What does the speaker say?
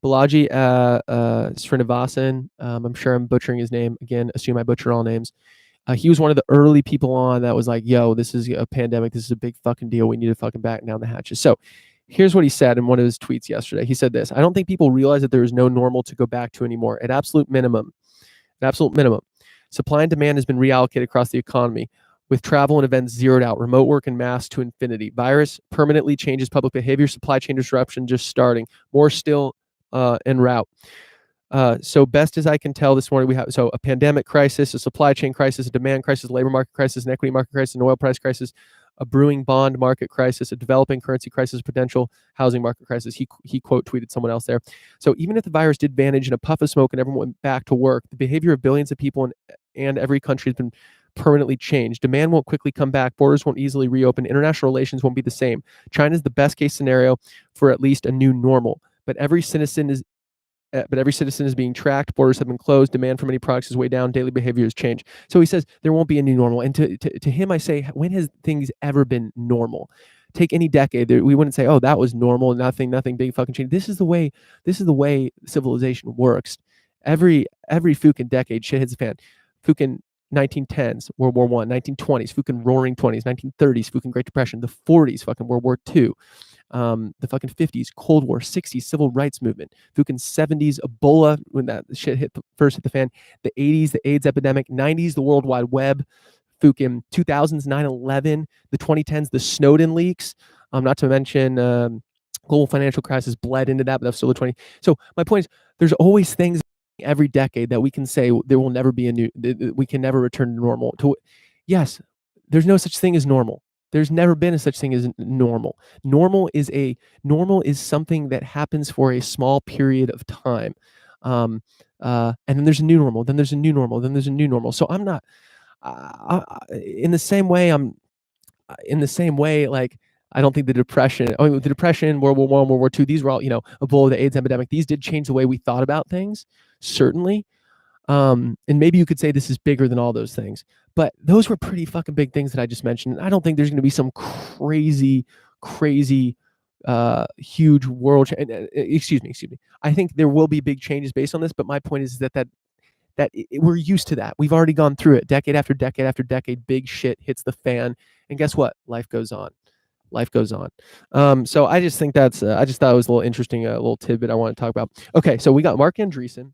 Balaji Srinivasan. I'm sure I'm butchering his name. Again, assume I butcher all names. He was one of the early people on that was like, yo, this is a pandemic. This is a big fucking deal. We need to fucking batten down the hatches. So here's what he said in one of his tweets yesterday. He said this: I don't think people realize that there is no normal to go back to anymore. At absolute minimum, supply and demand has been reallocated across the economy, with travel and events zeroed out, remote work and masks to infinity. Virus permanently changes public behavior, supply chain disruption just starting, more still en route. So best as I can tell this morning, we have a pandemic crisis, a supply chain crisis, a demand crisis, a labor market crisis, an equity market crisis, an oil price crisis, a brewing bond market crisis, a developing currency crisis, potential housing market crisis. He quote tweeted someone else there. So even if the virus did vanish in a puff of smoke and everyone went back to work, the behavior of billions of people and every country has been permanently changed. Demand won't quickly come back. Borders won't easily reopen. International relations won't be the same. China is the best case scenario for at least a new normal. But every citizen is being tracked. Borders have been closed. Demand for many products is way down. Daily behavior has changed. So he says there won't be a new normal. And to him, I say, when has things ever been normal? Take any decade, we wouldn't say, oh, that was normal. Nothing big fucking change. This is the way civilization works. Every fucking decade, shit hits the fan. Fucking 1910s, World War I, 1920s, fucking Roaring 20s, 1930s, fucking Great Depression, the 40s, fucking World War II. The fucking 50s, Cold War, 60s, Civil Rights Movement, fucking 70s, Ebola, when that shit first hit the fan, the 80s, the AIDS epidemic, 90s, the World Wide Web, fucking 2000s, 9/11, the 2010s, the Snowden leaks, not to mention global financial crisis bled into that, but that's still the 20. So my point is, there's always things every decade that we can say there will never be we can never return to normal. Yes, there's no such thing as normal. There's never been a such thing as normal. Normal is something that happens for a small period of time. And then there's a new normal, then there's a new normal, then there's a new normal. So I'm not, in the same way, like, I don't think the depression, World War I, World War II, these were all, Ebola, the AIDS epidemic, these did change the way we thought about things, certainly. And maybe you could say this is bigger than all those things, but those were pretty fucking big things that I just mentioned. I don't think there's going to be some crazy, huge world. Excuse me. I think there will be big changes based on this, but my point is that we're used to that. We've already gone through it, decade after decade after decade. Big shit hits the fan, and guess what? Life goes on. So I just think I just thought it was a little interesting, a little tidbit I want to talk about. Okay, so we got Mark Andreessen.